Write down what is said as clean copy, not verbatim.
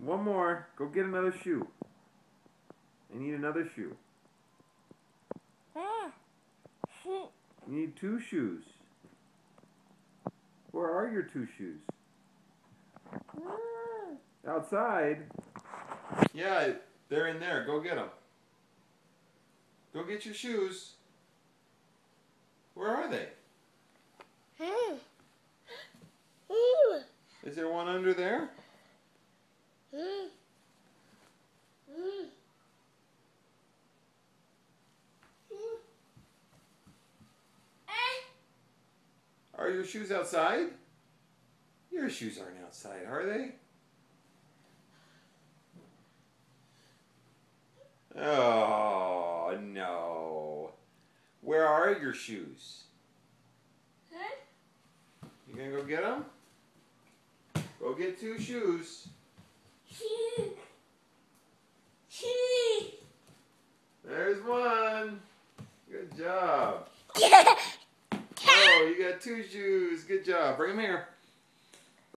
One more. Go get another shoe. I need another shoe. You need two shoes. Where are your two shoes? Outside? Yeah, they're in there. Go get them. Go get your shoes. Where are they? Is there one under there? Are your shoes outside? Your shoes aren't outside, are they? Oh, no. Where are your shoes? You gonna go get them? Go get two shoes. There's one. Good job. Oh, you got two shoes. Good job. Bring them here.